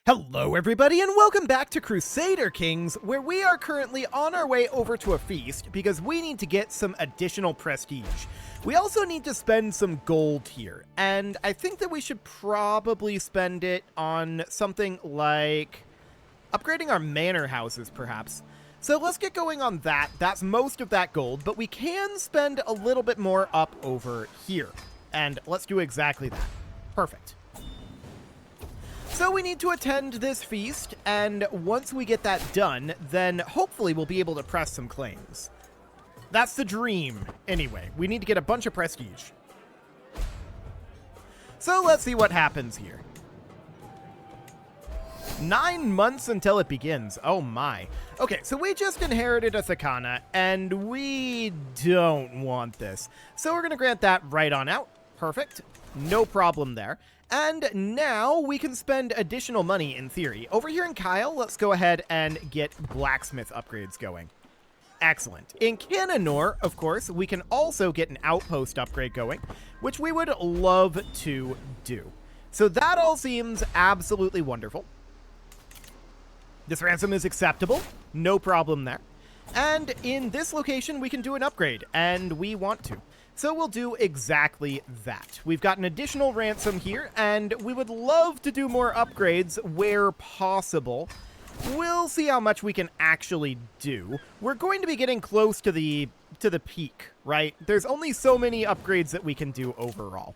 Hello everybody and welcome back to Crusader Kings, where we are currently on our way over to a feast because we need to get some additional prestige. We also need to spend some gold here, and I think that we should probably spend it on something like upgrading our manor houses, perhaps. So let's get going on that. That's most of that gold, but we can spend a little bit more up over here. And let's do exactly that. Perfect. So we need to attend this feast, and once we get that done, then hopefully we'll be able to press some claims. That's the dream. Anyway, we need to get a bunch of prestige. So let's see what happens here. 9 months until it begins. Oh my. Okay, so we just inherited a Thakana, and we don't want this. So we're going to grant that right on out. Perfect. No problem there. And now we can spend additional money in theory. Over here in Kyle, let's go ahead and get blacksmith upgrades going. Excellent. In Cananor, of course, we can also get an outpost upgrade going, which we would love to do. So that all seems absolutely wonderful. This ransom is acceptable. No problem there. And in this location, we can do an upgrade, and we want to. So we'll do exactly that. We've got an additional ransom here, and we would love to do more upgrades where possible. We'll see how much we can actually do. We're going to be getting close to the peak, right? There's only so many upgrades that we can do overall.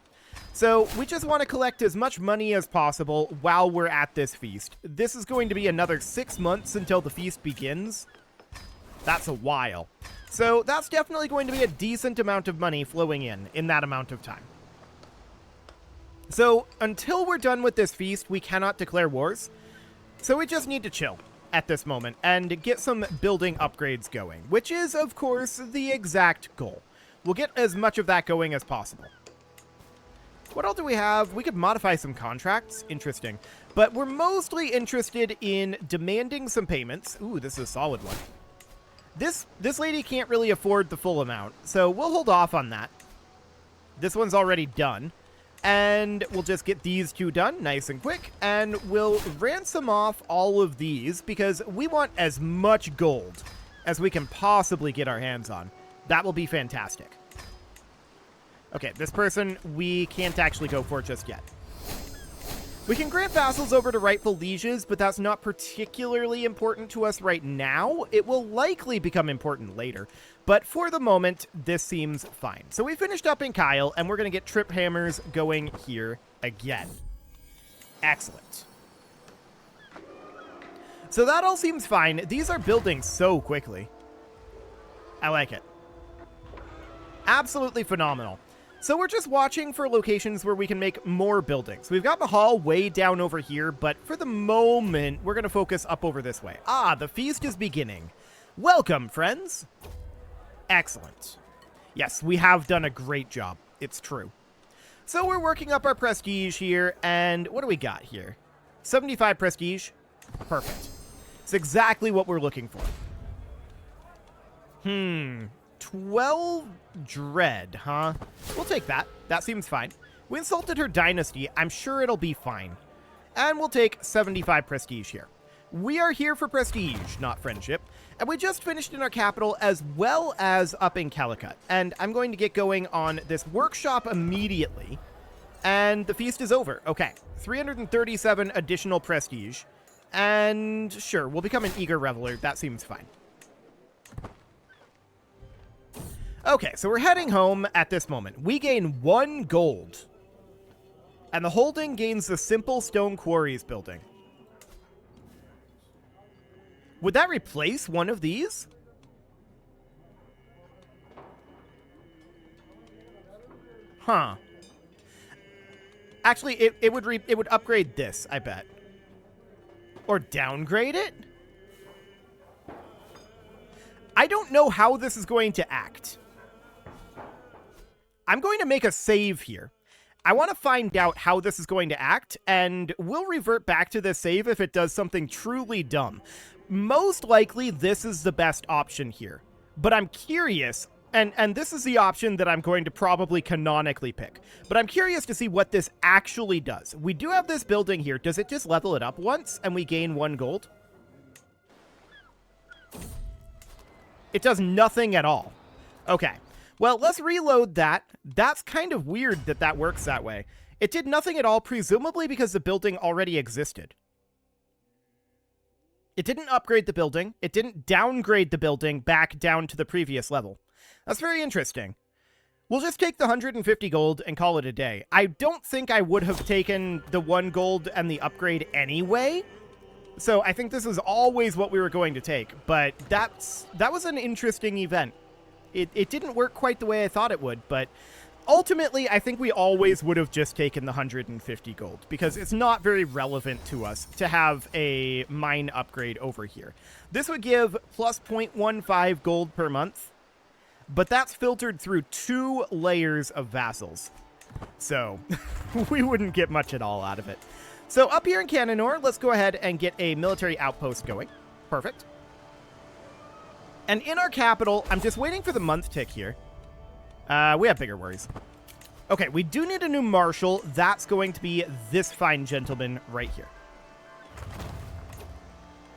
So we just want to collect as much money as possible while we're at this feast. This is going to be another 6 months until the feast begins. That's a while. So that's definitely going to be a decent amount of money flowing in that amount of time. So until we're done with this feast, we cannot declare wars. So we just need to chill at this moment and get some building upgrades going, which is, of course, the exact goal. We'll get as much of that going as possible. What else do we have? We could modify some contracts. Interesting. But we're mostly interested in demanding some payments. Ooh, this is a solid one. This lady can't really afford the full amount, so we'll hold off on that. This one's already done. And we'll just get these two done nice and quick, and we'll ransom off all of these because we want as much gold as we can possibly get our hands on. That will be fantastic. Okay, this person we can't actually go for just yet. We can grant vassals over to rightful lieges, but that's not particularly important to us right now. It will likely become important later, but for the moment, this seems fine. So we finished up in Kyle, and we're going to get trip hammers going here again. Excellent. So that all seems fine. These are building so quickly. I like it. Absolutely phenomenal. So we're just watching for locations where we can make more buildings. We've got Mahal way down over here, but for the moment, we're going to focus up over this way. Ah, the feast is beginning. Welcome, friends. Excellent. Yes, we have done a great job. It's true. So we're working up our prestige here, and what do we got here? 75 prestige. Perfect. It's exactly what we're looking for. 12 dread, huh? We'll take that. That seems fine. We insulted her dynasty. I'm sure it'll be fine. And we'll take 75 prestige here. We are here for prestige, not friendship. And we just finished in our capital as well as up in Calicut. And I'm going to get going on this workshop immediately. And the feast is over. Okay, 337 additional prestige. And sure, we'll become an eager reveler. That seems fine. Okay, so we're heading home at this moment. We gain 1 gold. And the holding gains the simple stone quarries building. Would that replace one of these? Huh. Actually, it would upgrade this, I bet. Or downgrade it? I don't know how this is going to act. I'm going to make a save here. I want to find out how this is going to act, and we'll revert back to this save if it does something truly dumb. Most likely, this is the best option here. But I'm curious And this is the option that I'm going to probably canonically pick. But I'm curious to see what this actually does. We do have this building here. Does it just level it up once and we gain 1 gold? It does nothing at all. Okay. Well, let's reload that. That's kind of weird that that works that way. It did nothing at all, presumably because the building already existed. It didn't upgrade the building. It didn't downgrade the building back down to the previous level. That's very interesting. We'll just take the 150 gold and call it a day. I don't think I would have taken the 1 gold and the upgrade anyway. So I think this is always what we were going to take. But that was an interesting event. It didn't work quite the way I thought it would, but ultimately I think we always would have just taken the 150 gold because it's not very relevant to us to have a mine upgrade over here. This would give plus 0.15 gold per month. But that's filtered through 2 layers of vassals. So, we wouldn't get much at all out of it. So, up here in Cananor, let's go ahead and get a military outpost going. Perfect. And in our capital, I'm just waiting for the month tick here. We have bigger worries. Okay, we do need a new marshal. That's going to be this fine gentleman right here.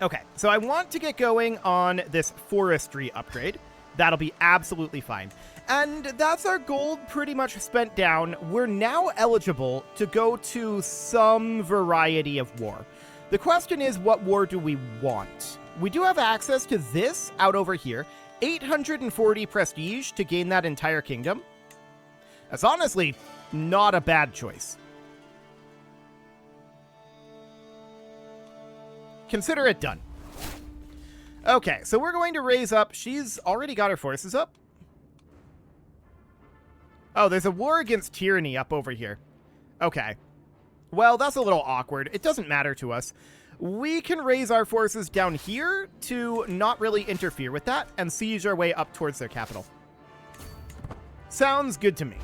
Okay, so I want to get going on this forestry upgrade. That'll be absolutely fine. And that's our gold pretty much spent down. We're now eligible to go to some variety of war. The question is, what war do we want? We do have access to this out over here. 840 prestige to gain that entire kingdom. That's honestly not a bad choice. Consider it done. Okay, so we're going to raise up. She's already got her forces up. Oh, there's a war against tyranny up over here. Okay. Well, that's a little awkward. It doesn't matter to us. We can raise our forces down here to not really interfere with that and siege our way up towards their capital. Sounds good to me.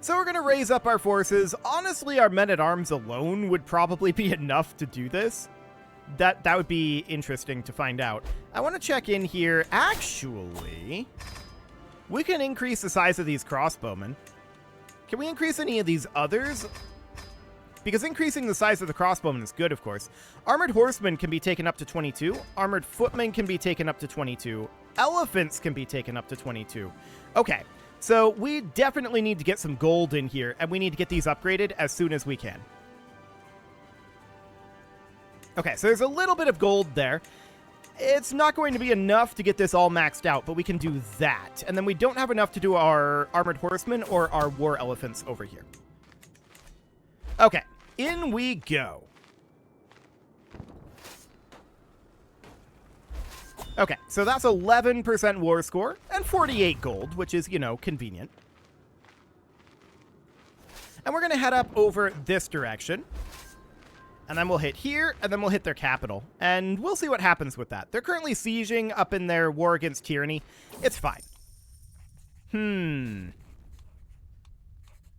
So we're going to raise up our forces. Honestly, our men-at-arms alone would probably be enough to do this. That would be interesting to find out. I want to check in here. Actually, we can increase the size of these crossbowmen. Can we increase any of these others? Because increasing the size of the crossbowmen is good, of course. Armored horsemen can be taken up to 22. Armored footmen can be taken up to 22. Elephants can be taken up to 22. Okay, so we definitely need to get some gold in here, and we need to get these upgraded as soon as we can. Okay, so there's a little bit of gold there. It's not going to be enough to get this all maxed out, but we can do that. And then we don't have enough to do our armored horsemen or our war elephants over here. Okay, in we go. Okay, so that's 11% war score and 48 gold, which is, you know, convenient. And we're going to head up over this direction. And then we'll hit here, and then we'll hit their capital. And we'll see what happens with that. They're currently sieging up in their war against tyranny. It's fine.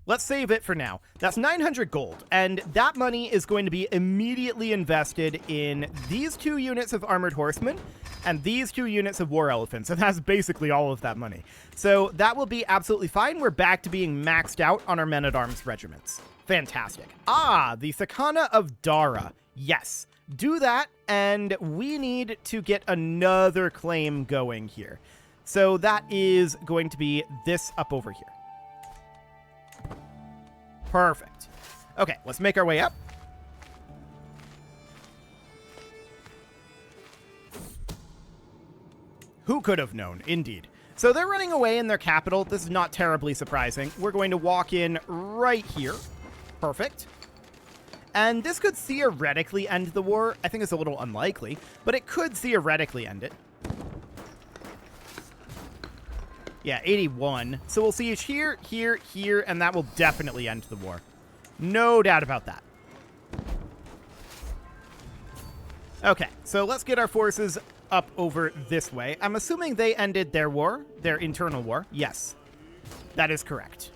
Let's save it for now. That's 900 gold, and that money is going to be immediately invested in these 2 units of armored horsemen and these 2 units of war elephants, and that's basically all of that money. So that will be absolutely fine. We're back to being maxed out on our men-at-arms regiments. Fantastic. Ah, the Sakana of Dara. Yes, do that, and we need to get another claim going here. So that is going to be this up over here. Perfect. Okay, let's make our way up. Who could have known? Indeed. So they're running away in their capital. This is not terribly surprising. We're going to walk in right here. Perfect. And this could theoretically end the war. I think it's a little unlikely, but it could theoretically end it. Yeah, 81. So we'll siege here, here, here, and that will definitely end the war. No doubt about that. Okay, so let's get our forces up over this way. I'm assuming they ended their war, their internal war. Yes, that is correct.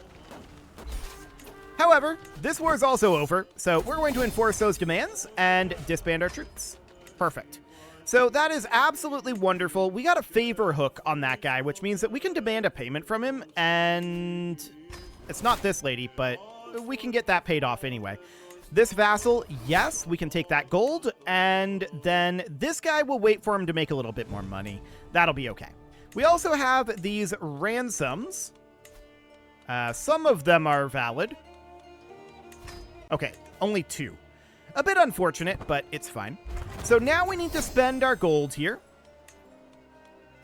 However, this war is also over, so we're going to enforce those demands and disband our troops. Perfect. So that is absolutely wonderful. We got a favor hook on that guy, which means that we can demand a payment from him, and it's not this lady, but we can get that paid off anyway. This vassal, yes, we can take that gold, and then this guy will wait for him to make a little bit more money. That'll be okay. We also have these ransoms. Some of them are valid. Okay, only 2. A bit unfortunate, but it's fine. So now we need to spend our gold here.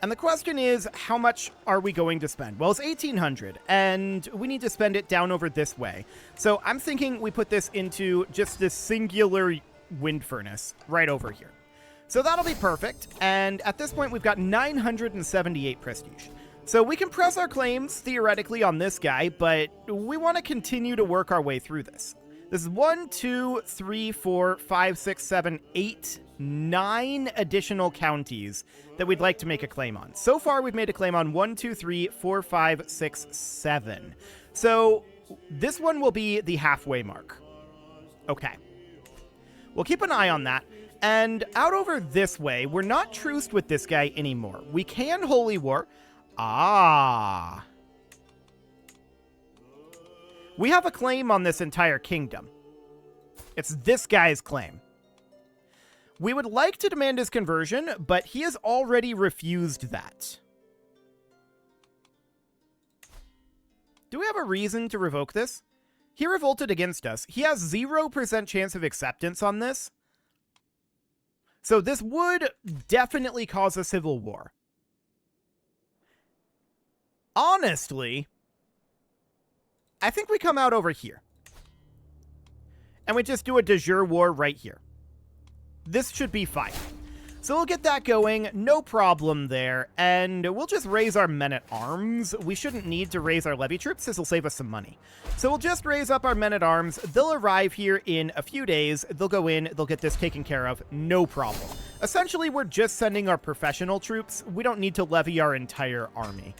And the question is, how much are we going to spend? Well, it's 1,800, and we need to spend it down over this way. So I'm thinking we put this into just this singular wind furnace right over here. So that'll be perfect, and at this point we've got 978 prestige. So we can press our claims, theoretically, on this guy, but we want to continue to work our way through this. This is 1, 2, 3, 4, 5, 6, 7, 8, 9 additional counties that we'd like to make a claim on. So far, we've made a claim on 1, 2, 3, 4, 5, 6, 7. So this one will be the halfway mark. Okay. We'll keep an eye on that. And out over this way, we're not truced with this guy anymore. We can Holy War. Ah. We have a claim on this entire kingdom. It's this guy's claim. We would like to demand his conversion, but he has already refused that. Do we have a reason to revoke this? He revolted against us. He has 0% chance of acceptance on this. So this would definitely cause a civil war. Honestly, I think we come out over here. And we just do a de jure war right here. This should be fine. So we'll get that going, no problem there, and we'll just raise our men-at-arms. We shouldn't need to raise our levy troops, this will save us some money. So we'll just raise up our men-at-arms, they'll arrive here in a few days, they'll go in, they'll get this taken care of, no problem. Essentially, we're just sending our professional troops, we don't need to levy our entire army.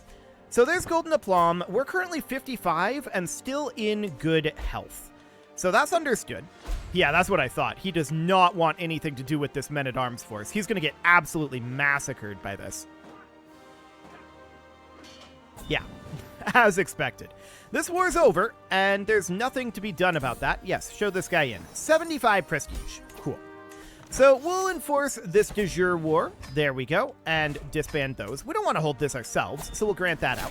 So there's Golden Aplomb, we're currently 55 and still in good health. So that's understood. Yeah, that's what I thought. He does not want anything to do with this men-at-arms force. He's going to get absolutely massacred by this. Yeah, as expected. This war's over, and there's nothing to be done about that. Yes, show this guy in. 75 prestige. Cool. So we'll enforce this de jure war. There we go. And disband those. We don't want to hold this ourselves, so we'll grant that out.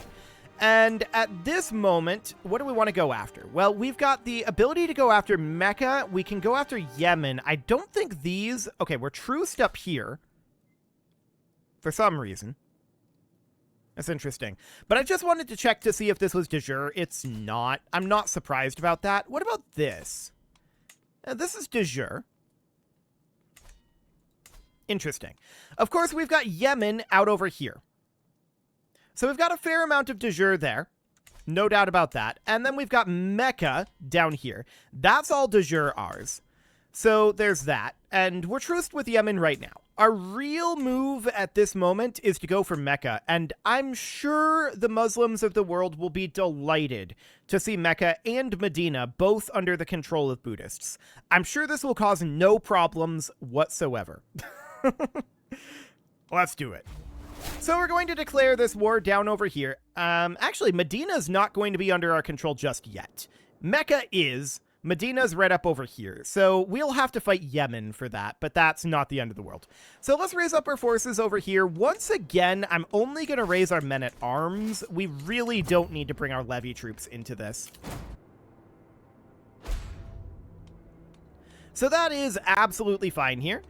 And at this moment, what do we want to go after? Well, we've got the ability to go after Mecca. We can go after Yemen. I don't think these... Okay, we're truced up here. For some reason. That's interesting. But I just wanted to check to see if this was de jure. It's not. I'm not surprised about that. What about this? This is de jure. Interesting. Of course, we've got Yemen out over here. So we've got a fair amount of de jure there. No doubt about that. And then we've got Mecca down here. That's all de jure ours. So there's that. And we're truced with Yemen right now. Our real move at this moment is to go for Mecca. And I'm sure the Muslims of the world will be delighted to see Mecca and Medina both under the control of Buddhists. I'm sure this will cause no problems whatsoever. Let's do it. So we're going to declare this war down over here. Actually, Medina's not going to be under our control just yet. Mecca is. Medina's right up over here. So we'll have to fight Yemen for that, but that's not the end of the world. So let's raise up our forces over here. Once again, I'm only going to raise our men-at-arms. We really don't need to bring our levy troops into this. So that is absolutely fine here.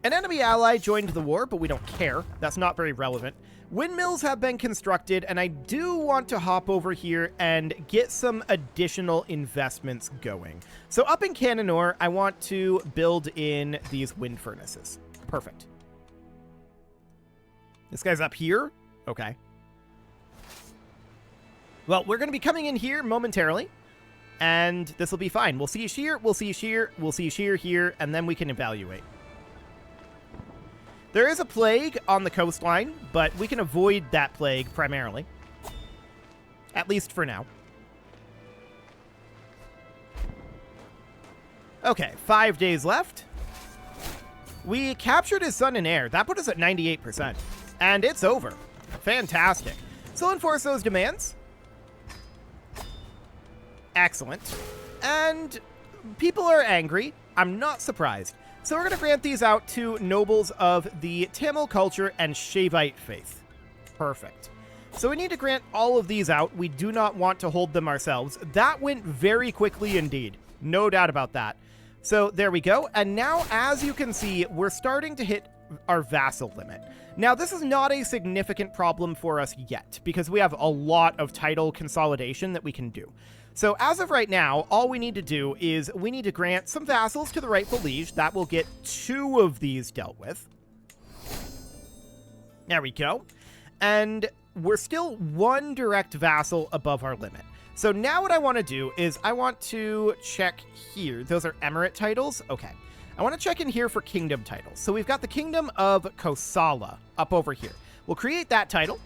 An enemy ally joined the war, but we don't care. That's not very relevant. Windmills have been constructed, and I do want to hop over here and get some additional investments going. So up in Cannonor, I want to build in these wind furnaces. Perfect. This guy's up here? Okay. Well, we're going to be coming in here momentarily, and this will be fine. We'll see shear, we'll see shear, we'll see shear here, and then we can evaluate. There is a plague on the coastline, but we can avoid that plague primarily. At least for now. Okay, 5 days left. We captured his son and heir. That put us at 98%. And it's over. Fantastic. So enforce those demands. Excellent. And people are angry. I'm not surprised. So we're going to grant these out to nobles of the Tamil culture and Shaivite faith. Perfect. So we need to grant all of these out. We do not want to hold them ourselves. That went very quickly indeed. No doubt about that. So there we go. And now, as you can see, we're starting to hit our vassal limit. Now, this is not a significant problem for us yet, because we have a lot of title consolidation that we can do. So as of right now, all we need to do is we need to grant some vassals to the rightful liege. That will get 2 of these dealt with. There we go. And we're still 1 direct vassal above our limit. So now what I want to do is I want to check here. Those are emirate titles. Okay. I want to check in here for kingdom titles. So we've got the kingdom of Kosala up over here. We'll create that title.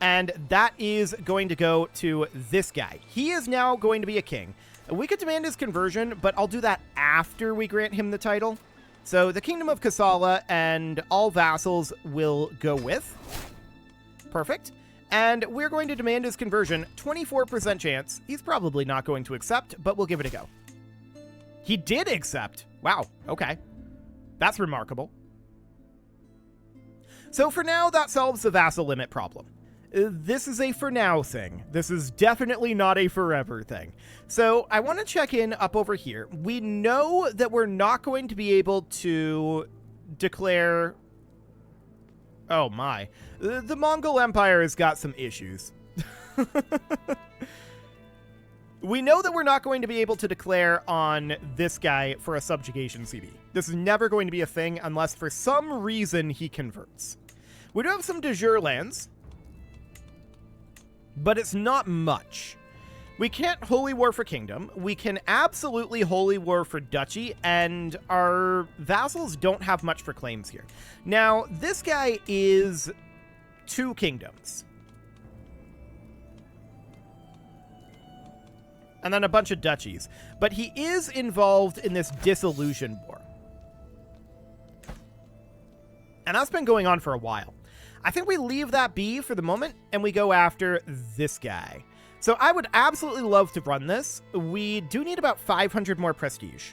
And that is going to go to this guy. He is now going to be a king. We could demand his conversion, but I'll do that after we grant him the title. So the kingdom of Kosala and all vassals will go with. Perfect. And we're going to demand his conversion. 24% chance. He's probably not going to accept, but we'll give it a go. He did accept. Wow. Okay. That's remarkable. So for now, that solves the vassal limit problem. This is a for now thing. This is definitely not a forever thing. So I want to check in up over here. We know that we're not going to be able to declare... Oh my. The Mongol Empire has got some issues. We know that we're not going to be able to declare on this guy for a subjugation CD. This is never going to be a thing unless for some reason he converts. We do have some de jure lands, but it's not much. We can't holy war for kingdom. We can absolutely holy war for duchy, and our vassals don't have much for claims here. Now, this guy is 2 kingdoms. And then a bunch of duchies. But he is involved in this dissolution war. And that's been going on for a while. I think we leave that be for the moment, and we go after this guy. So I would absolutely love to run this. We do need about 500 more prestige.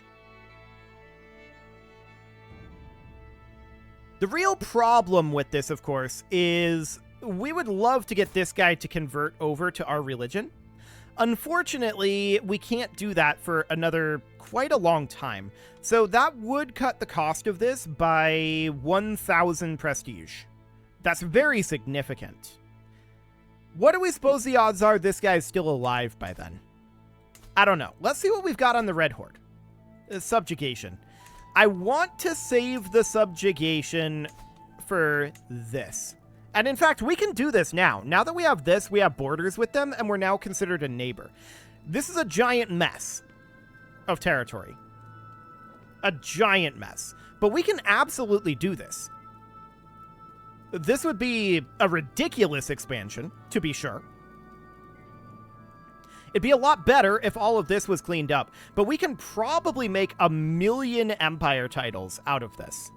The real problem with this, of course, is we would love to get this guy to convert over to our religion. Unfortunately, we can't do that for another quite a long time. So that would cut the cost of this by 1,000 prestige. That's very significant. What do we suppose the odds are this guy's still alive by then? I don't know. Let's see what we've got on the Red Horde. Subjugation. I want to save the subjugation for this. And in fact, we can do this now. Now that we have this, we have borders with them, and we're now considered a neighbor. This is a giant mess of territory. A giant mess. But we can absolutely do this. This would be a ridiculous expansion, to be sure. It'd be a lot better if all of this was cleaned up, but we can probably make 1 million empire titles out of this.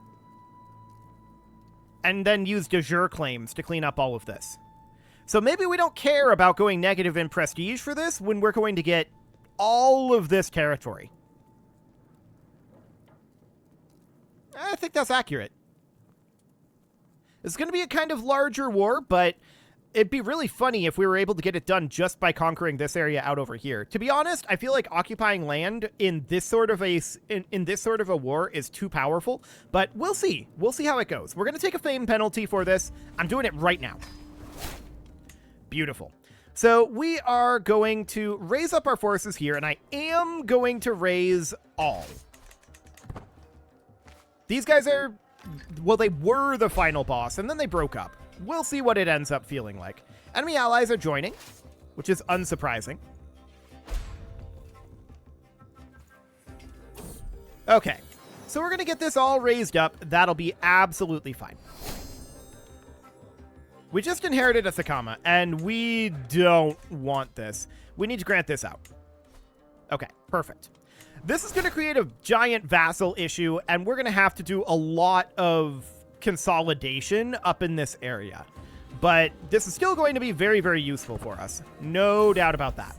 And then use de jure claims to clean up all of this. So maybe we don't care about going negative in prestige for this when we're going to get all of this territory. I think that's accurate. It's going to be a kind of larger war, but it'd be really funny if we were able to get it done just by conquering this area out over here. To be honest, I feel like occupying land in this sort of a war is too powerful, but we'll see. We'll see how it goes. We're going to take a fame penalty for this. I'm doing it right now. Beautiful. So we are going to raise up our forces here, and I am going to raise all. These guys are... Well, they were the final boss, and then they broke up. We'll see what it ends up feeling like. Enemy allies are joining, which is unsurprising. Okay, so we're going to get this all raised up. That'll be absolutely fine. We just inherited a Sakama, and we don't want this. We need to grant this out. Okay, perfect. This is going to create a giant vassal issue, and we're going to have to do a lot of consolidation up in this area. But this is still going to be very, very useful for us. No doubt about that.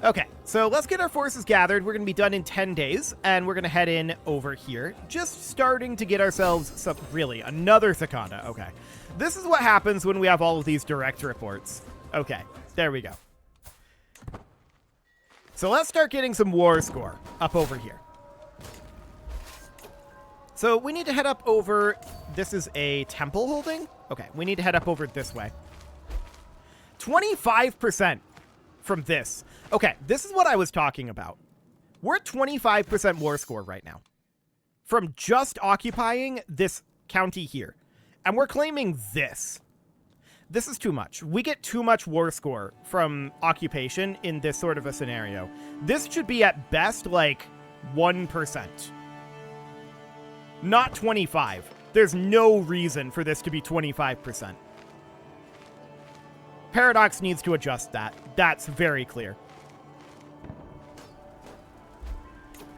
Okay, so let's get our forces gathered. We're going to be done in 10 days, and we're going to head in over here. Just starting to get ourselves some... Really, another Sakana. Okay. This is what happens when we have all of these direct reports. Okay, there we go. So let's start getting some war score up over here. So we need to head up over... This is a temple holding? Okay, we need to head up over this way. 25% from this. Okay, this is what I was talking about. We're at 25% war score right now. From just occupying this county here. And we're claiming this. This is too much. We get too much war score from occupation in this sort of a scenario. This should be at best like 1%. Not 25. There's no reason for this to be 25%. Paradox needs to adjust that. That's very clear.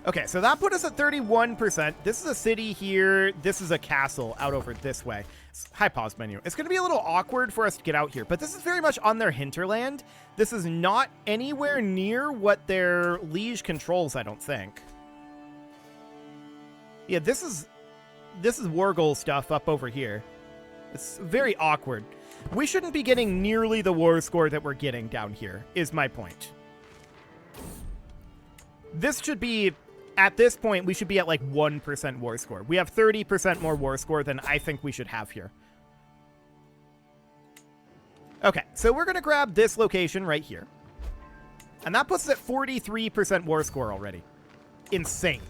Okay, so that put us at 31%. This is a city here. This is a castle out over this way. High pause menu. It's going to be a little awkward for us to get out here, but this is very much on their hinterland. This is not anywhere near what their liege controls, I don't think. Yeah, this is war goal stuff up over here. It's very awkward. We shouldn't be getting nearly the war score that we're getting down here, is my point. This should be... At this point, we should be at like 1% war score. We have 30% more war score than I think we should have here. Okay, so we're going to grab this location right here. And that puts us at 43% war score already. Insane.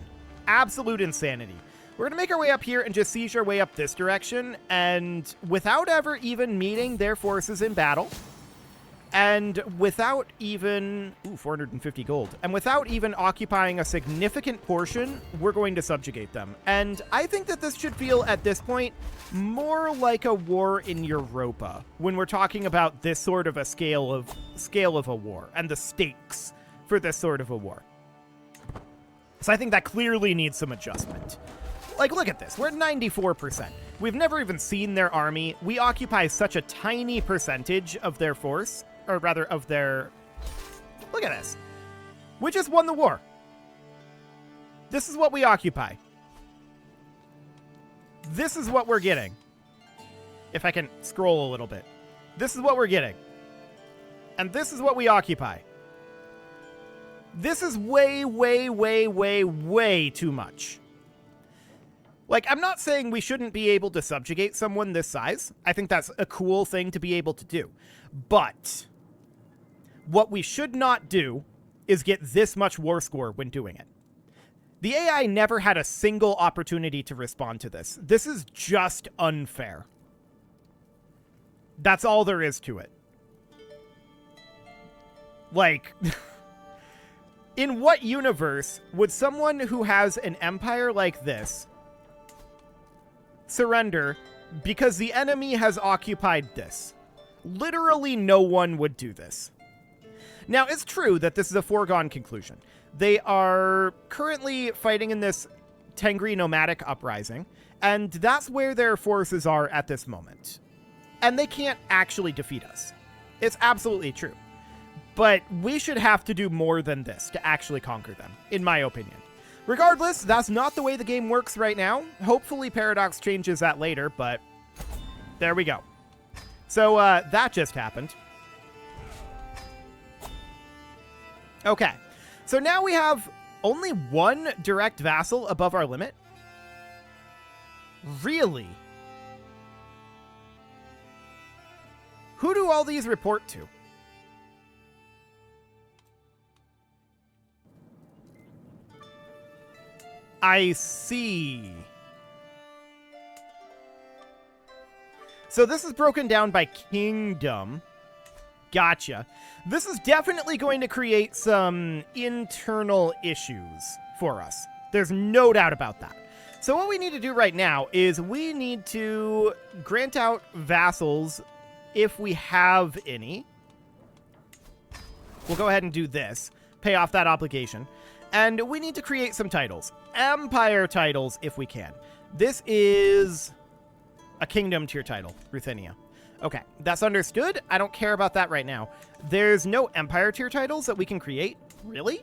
Absolute insanity. We're going to make our way up here and just siege our way up this direction. And without ever even meeting their forces in battle... And without even... Ooh, 450 gold. And without even occupying a significant portion, we're going to subjugate them. And I think that this should feel, at this point, more like a war in Europa, when we're talking about this sort of a scale of a war, and the stakes for this sort of a war. So I think that clearly needs some adjustment. Like, look at this. We're at 94%. We've never even seen their army. We occupy such a tiny percentage of their force. Or rather, of their... Look at this. We just won the war. This is what we occupy. This is what we're getting. If I can scroll a little bit. This is what we're getting. And this is what we occupy. This is way, way, way, way, way too much. Like, I'm not saying we shouldn't be able to subjugate someone this size. I think that's a cool thing to be able to do. But... what we should not do is get this much war score when doing it. The AI never had a single opportunity to respond to this. This is just unfair. That's all there is to it. Like, in what universe would someone who has an empire like this surrender because the enemy has occupied this? Literally no one would do this. Now, it's true that this is a foregone conclusion. They are currently fighting in this Tengri nomadic uprising, and that's where their forces are at this moment. And they can't actually defeat us. It's absolutely true. But we should have to do more than this to actually conquer them, in my opinion. Regardless, that's not the way the game works right now. Hopefully Paradox changes that later, but there we go. So that just happened. Okay, so now we have only one direct vassal above our limit? Really? Who do all these report to? I see. So this is broken down by kingdom. Gotcha. This is definitely going to create some internal issues for us. There's no doubt about that. So what we need to do right now is we need to grant out vassals if we have any. we'll go ahead and do this. Pay off that obligation. And we need to create some titles. Empire titles, if we can. This is a kingdom tier title, Ruthenia. Okay, that's understood. I don't care about that right now. There's no empire tier titles that we can create. Really?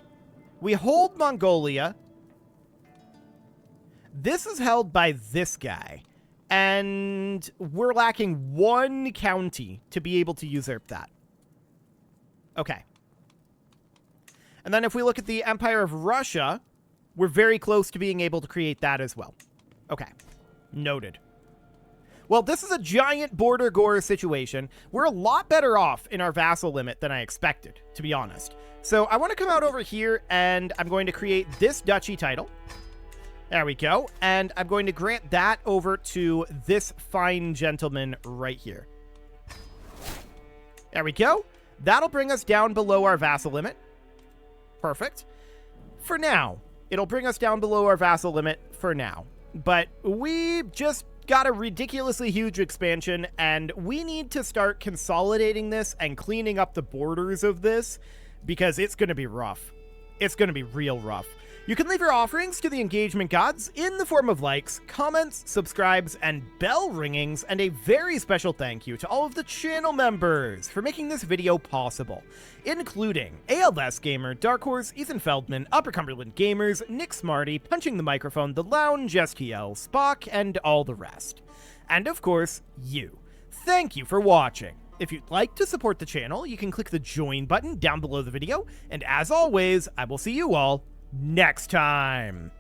We hold Mongolia. This is held by this guy. And we're lacking one county to be able to usurp that. Okay. And then if we look at the Empire of Russia, we're very close to being able to create that as well. Okay. Noted. Well, this is a giant border gore situation. We're a lot better off in our vassal limit than I expected, to be honest. So I want to come out over here, and I'm going to create this duchy title. There we go. And I'm going to grant that over to this fine gentleman right here. There we go. That'll bring us down below our vassal limit. Perfect. For now. It'll bring us down below our vassal limit for now. But we just got a ridiculously huge expansion, and we need to start consolidating this and cleaning up the borders of this, because it's going to be rough. It's going to be real rough. You can leave your offerings to the engagement gods in the form of likes, comments, subscribes, and bell ringings, and a very special thank you to all of the channel members for making this video possible, including ALS Gamer, Dark Horse, Ethan Feldman, Upper Cumberland Gamers, Nick Smarty, Punching the Microphone, The Lounge, STL, Spock, and all the rest. And of course, you. Thank you for watching. If you'd like to support the channel, you can click the join button down below the video, and as always, I will see you all next time.